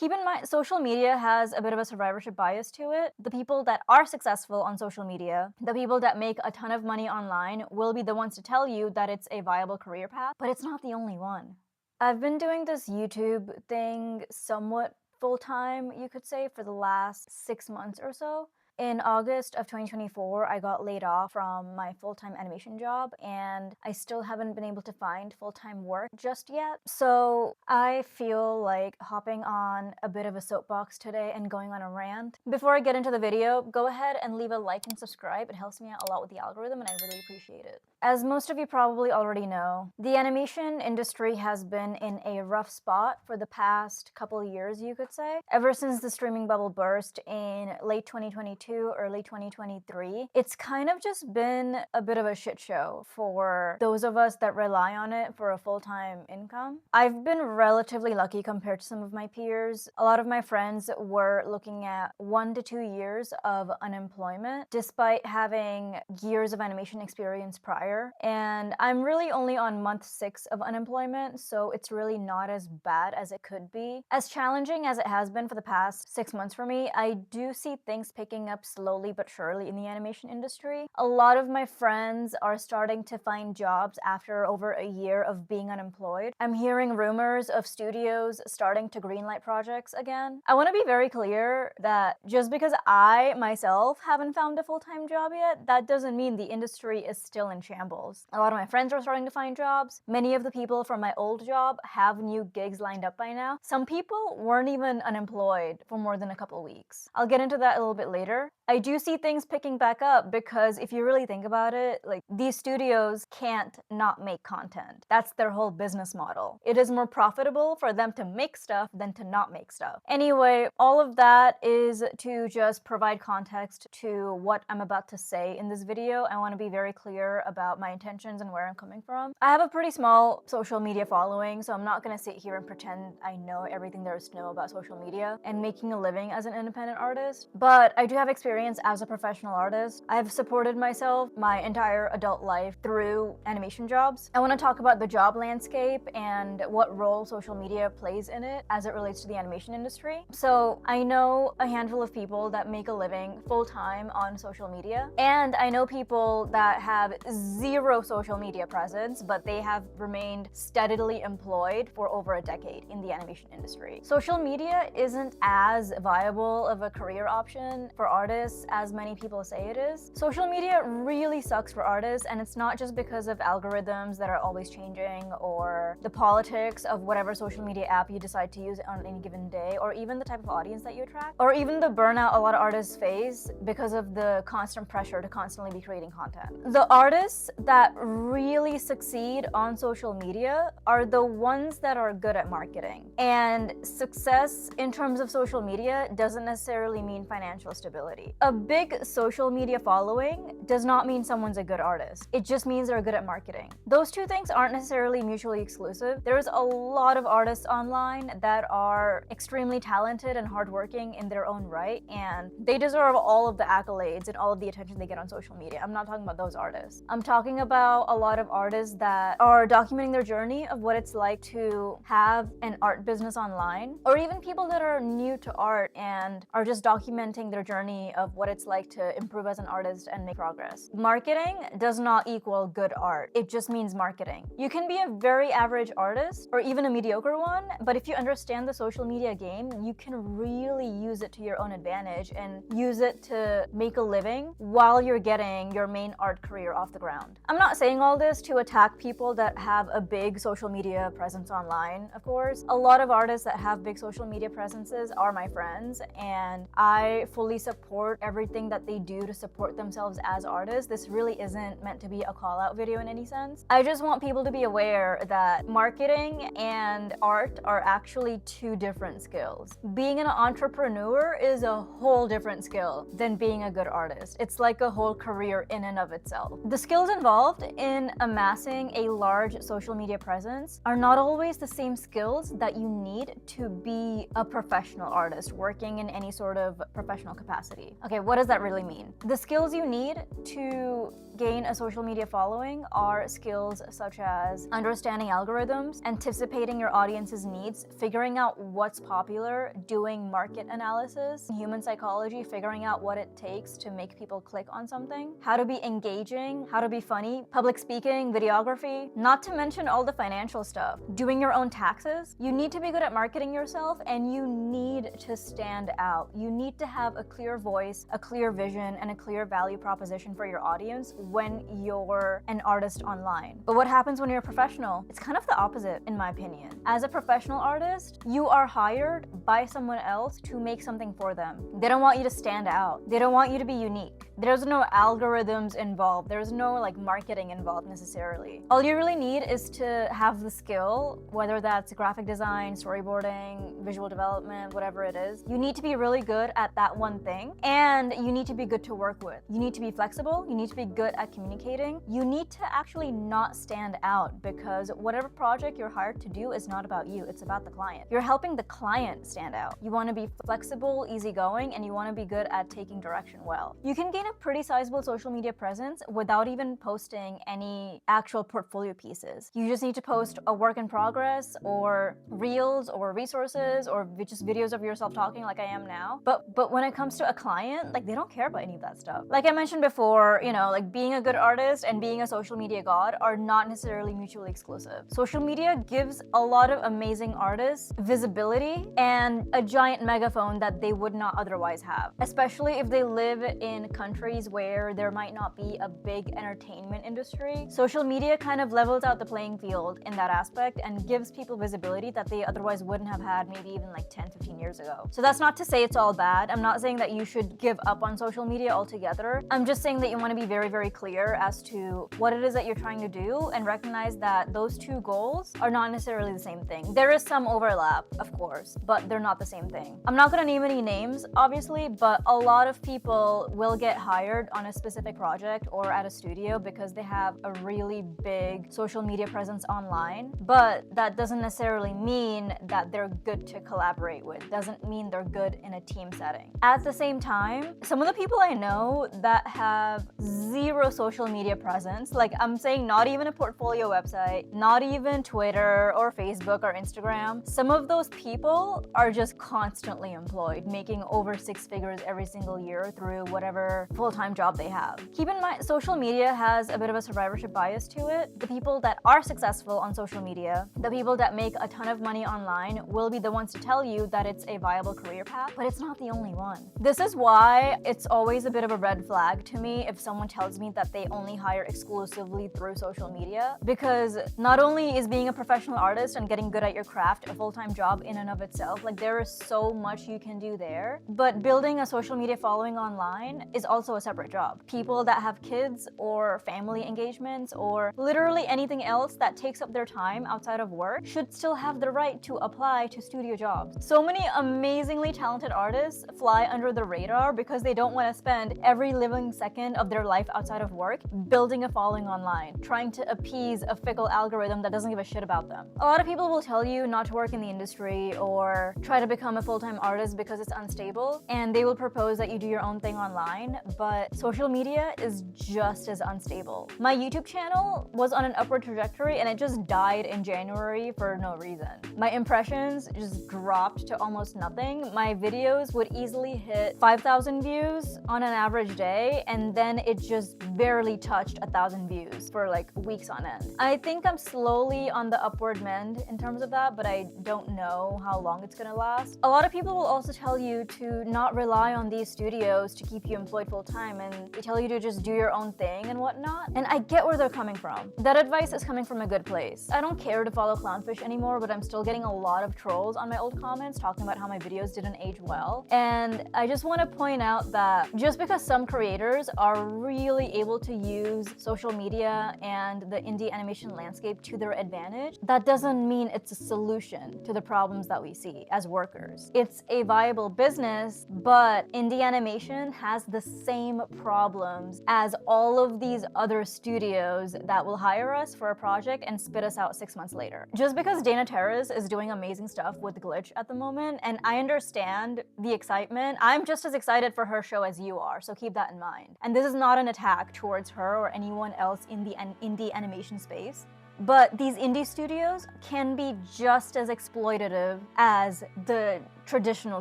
Keep in mind, social media has a bit of a survivorship bias to it. The people that are successful on social media, the people that make a ton of money online, will be the ones to tell you that it's a viable career path, but it's not the only one. I've been doing this YouTube thing somewhat full time, you could say, for the last 6 months or so. In August of 2024, I got laid off from my full-time animation job, and I still haven't been able to find full-time work just yet. So I feel like hopping on a bit of a soapbox today and going on a rant. Before I get into the video, go ahead and leave a like and subscribe. It helps me out a lot with the algorithm, and I really appreciate it. As most of you probably already know, the animation industry has been in a rough spot for the past couple of years, you could say. Ever since the streaming bubble burst in late 2022, early 2023, it's kind of just been a bit of a shit show for those of us that rely on it for a full-time income. I've been relatively lucky compared to some of my peers. A lot of my friends were looking at 1 to 2 years of unemployment, despite having years of animation experience prior. And I'm really only on month 6 of unemployment, so it's really not as bad as it could be. As challenging as it has been for the past 6 months for me, I do see things picking up slowly but surely in the animation industry. A lot of my friends are starting to find jobs after over a year of being unemployed. I'm hearing rumors of studios starting to greenlight projects again. I want to be very clear that just because I myself haven't found a full-time job yet, that doesn't mean the industry is still in shambles. A lot of my friends are starting to find jobs. Many of the people from my old job have new gigs lined up by now. Some people weren't even unemployed for more than a couple weeks. I'll get into that a little bit later. I do see things picking back up because if you really think about it, like, these studios can't not make content. That's their whole business model. It is more profitable for them to make stuff than to not make stuff. Anyway, all of that is to just provide context to what I'm about to say in this video. I want to be very clear about my intentions and where I'm coming from. I have a pretty small social media following, so I'm not going to sit here and pretend I know everything there is to know about social media and making a living as an independent artist, but I do have experience as a professional artist. I've supported myself my entire adult life through animation jobs. I want to talk about the job landscape and what role social media plays in it as it relates to the animation industry. So I know a handful of people that make a living full-time on social media, and I know people that have zero social media presence, but they have remained steadily employed for over a decade in the animation industry. Social media isn't as viable of a career option for artists as many people say it is. Social media really sucks for artists, and it's not just because of algorithms that are always changing or the politics of whatever social media app you decide to use on any given day, or even the type of audience that you attract, or even the burnout a lot of artists face because of the constant pressure to constantly be creating content. The artists that really succeed on social media are the ones that are good at marketing. And success in terms of social media doesn't necessarily mean financial stability. A big social media following does not mean someone's a good artist. It just means they're good at marketing. Those two things aren't necessarily mutually exclusive. There's a lot of artists online that are extremely talented and hardworking in their own right, and they deserve all of the accolades and all of the attention they get on social media. I'm not talking about those artists. I'm talking about a lot of artists that are documenting their journey of what it's like to have an art business online, or even people that are new to art and are just documenting their journey of what it's like to improve as an artist and make progress. Marketing does not equal good art. It just means marketing. You can be a very average artist or even a mediocre one, but if you understand the social media game, you can really use it to your own advantage and use it to make a living while you're getting your main art career off the ground. I'm not saying all this to attack people that have a big social media presence online, of course. A lot of artists that have big social media presences are my friends, and I fully support everything that they do to support themselves as artists. This really isn't meant to be a call-out video in any sense. I just want people to be aware that marketing and art are actually two different skills. Being an entrepreneur is a whole different skill than being a good artist. It's like a whole career in and of itself. The skills involved in amassing a large social media presence are not always the same skills that you need to be a professional artist working in any sort of professional capacity. Okay, what does that really mean? The skills you need to gain a social media following are skills such as understanding algorithms, anticipating your audience's needs, figuring out what's popular, doing market analysis, human psychology, figuring out what it takes to make people click on something, how to be engaging, how to be funny, public speaking, videography, not to mention all the financial stuff, doing your own taxes. You need to be good at marketing yourself, and you need to stand out. You need to have a clear voice, a clear vision, and a clear value proposition for your audience when you're an artist online. But what happens when you're a professional? It's kind of the opposite, in my opinion. As a professional artist, you are hired by someone else to make something for them. They don't want you to stand out. They don't want you to be unique. There's no algorithms involved. There's no like marketing involved necessarily. All you really need is to have the skill, whether that's graphic design, storyboarding, visual development, whatever it is. You need to be really good at that one thing, and you need to be good to work with. You need to be flexible. You need to be good at communicating. You need to actually not stand out, because whatever project you're hired to do is not about you. It's about the client. You're helping the client stand out. You want to be flexible, easygoing, and you want to be good at taking direction well. You can gain a pretty sizable social media presence without even posting any actual portfolio pieces. You just need to post a work in progress or reels or resources or just videos of yourself talking like I am now. But when it comes to a client, like they don't care about any of that stuff. Like I mentioned before, like being a good artist and being a social media god are not necessarily mutually exclusive. Social media gives a lot of amazing artists visibility and a giant megaphone that they would not otherwise have, especially if they live in countries where there might not be a big entertainment industry. Social media kind of levels out the playing field in that aspect and gives people visibility that they otherwise wouldn't have had maybe even like 10-15 years ago. So that's not to say it's all bad. I'm not saying that you should give up on social media altogether. I'm just saying that you want to be very, very clear as to what it is that you're trying to do and recognize that those two goals are not necessarily the same thing. There is some overlap, of course, but they're not the same thing. I'm not going to name any names, obviously, but a lot of people will get hired on a specific project or at a studio because they have a really big social media presence online, but that doesn't necessarily mean that they're good to collaborate with. Doesn't mean they're good in a team setting. At the same time, some of the people I know that have zero social media presence, like I'm saying not even a portfolio website, not even Twitter or Facebook or Instagram, some of those people are just constantly employed, making over 6 figures every single year through whatever full-time job they have. Keep in mind, social media has a bit of a survivorship bias to it. The people that are successful on social media, the people that make a ton of money online, will be the ones to tell you that it's a viable career path, but it's not the only one. This is why it's always a bit of a red flag to me if someone tells me that they only hire exclusively through social media, because not only is being a professional artist and getting good at your craft a full-time job in and of itself, like there is so much you can do there, but building a social media following online is also a separate job. People that have kids or family engagements or literally anything else that takes up their time outside of work should still have the right to apply to studio jobs. So many amazingly talented artists fly under the radar because they don't want to spend every living second of their life outside of work building a following online, trying to appease a fickle algorithm that doesn't give a shit about them. A lot of people will tell you not to work in the industry or try to become a full-time artist because it's unstable, and they will propose that you do your own thing online, but social media is just as unstable. My YouTube channel was on an upward trajectory and it just died in January for no reason. My impressions just dropped to almost nothing. My videos would easily hit 5,000 views on an average day, and then it just barely touched 1,000 views for like weeks on end. I think I'm slowly on the upward mend in terms of that, but I don't know how long it's gonna last. A lot of people will also tell you to not rely on these studios to keep you employed full time, and they tell you to just do your own thing and whatnot. And I get where they're coming from. That advice is coming from a good place. I don't care to follow Clownfish anymore, but I'm still getting a lot of trolls on my old comments talking about how my videos didn't age well. And I just want to point out that just because some creators are really able to use social media and the indie animation landscape to their advantage, that doesn't mean it's a solution to the problems that we see as workers. It's a viable business, but indie animation has the same problems as all of these other studios that will hire us for a project and spit us out 6 months later. Just because Dana Terrace is doing amazing stuff with Glitch at the moment, and I understand the excitement, I'm just as excited for her show as you are, so keep that in mind. And this is not an attack work towards her or anyone else in the indie animation space. But these indie studios can be just as exploitative as the traditional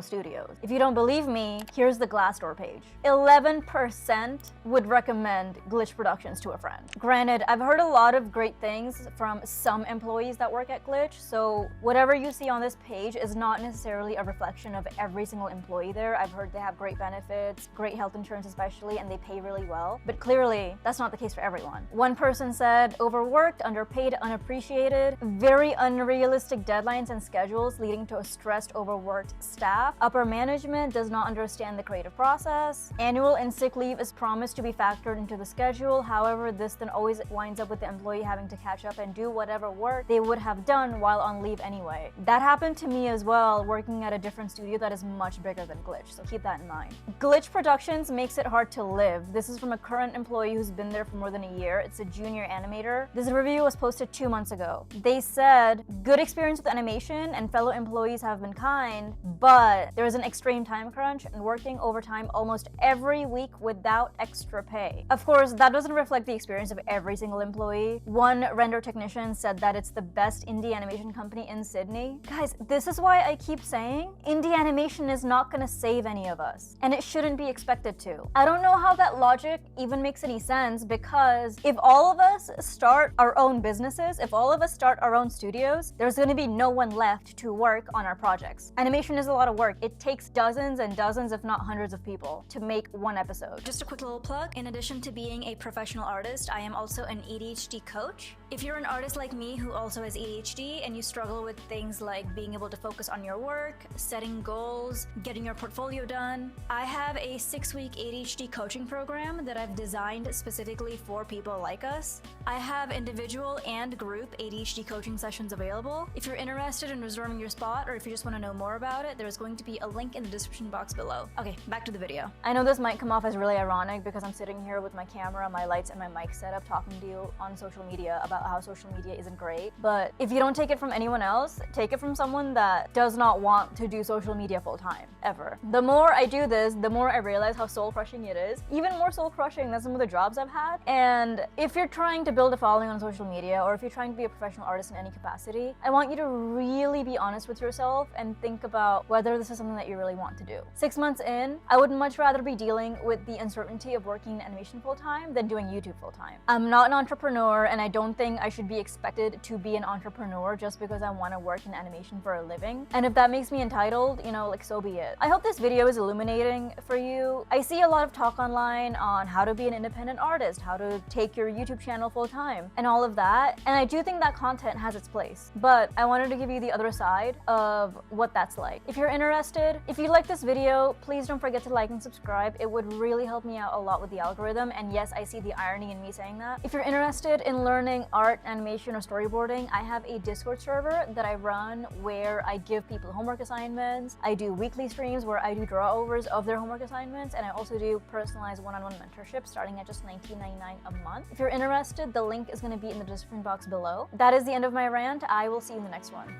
studios. If you don't believe me, here's the Glassdoor page. 11% would recommend Glitch Productions to a friend. Granted, I've heard a lot of great things from some employees that work at Glitch, so whatever you see on this page is not necessarily a reflection of every single employee there. I've heard they have great benefits, great health insurance especially, and they pay really well. But clearly, that's not the case for everyone. One person said, overworked, underpaid, unappreciated, very unrealistic deadlines and schedules leading to a stressed, overworked staff. Upper management does not understand the creative process. Annual and sick leave is promised to be factored into the schedule. However, this then always winds up with the employee having to catch up and do whatever work they would have done while on leave anyway. That happened to me as well, working at a different studio that is much bigger than Glitch, so keep that in mind. Glitch Productions makes it hard to live. This is from a current employee who's been there for more than a year. It's a junior animator. This review was posted 2 months ago. They said, good experience with animation and fellow employees have been kind, but there is an extreme time crunch and working overtime almost every week without extra pay. Of course, that doesn't reflect the experience of every single employee. One render technician said that it's the best indie animation company in Sydney. Guys, this is why I keep saying indie animation is not gonna save any of us, and it shouldn't be expected to. I don't know how that logic even makes any sense, because if all of us start our own businesses, if all of us start our own studios, there's gonna be no one left to work on our projects. Animation is a lot of work. It takes dozens and dozens, if not hundreds of people to make one episode. Just a quick little plug. In addition to being a professional artist, I am also an ADHD coach. If you're an artist like me who also has ADHD and you struggle with things like being able to focus on your work, setting goals, getting your portfolio done, I have a 6-week ADHD coaching program that I've designed specifically for people like us. I have individual and group ADHD coaching sessions available. If you're interested in reserving your spot, or if you just want to know more about it, there's going to be a link in the description box below. Okay, back to the video. I know this might come off as really ironic because I'm sitting here with my camera, my lights, and my mic set up talking to you on social media about how social media isn't great. But if you don't take it from anyone else, take it from someone that does not want to do social media full time, ever. The more I do this, the more I realize how soul-crushing it is. Even more soul-crushing than some of the jobs I've had. And if you're trying to build a following on social media, or if you're trying to be a professional artist in any capacity, I want you to really be honest with yourself and think about whether this is something that you really want to do. 6 months in, I would much rather be dealing with the uncertainty of working in animation full-time than doing YouTube full-time. I'm not an entrepreneur, and I don't think I should be expected to be an entrepreneur just because I want to work in animation for a living. And if that makes me entitled, you know, like, so be it. I hope this video is illuminating for you. I see a lot of talk online on how to be an independent artist, how to take your YouTube channel full-time, and all of that, and I do think that content has its place. But I wanted to give you the other side of what that's like. If you're interested, if you like this video, please don't forget to like and subscribe. It would really help me out a lot with the algorithm, and yes, I see the irony in me saying that. If you're interested in learning art, animation, or storyboarding, I have a Discord server that I run where I give people homework assignments. I do weekly streams where I do drawovers of their homework assignments, and I also do personalized one-on-one mentorship starting at just $19.99 a month. If you're interested, the link is going to be in the description box below. That is the end of my rant. I will see you in the next one.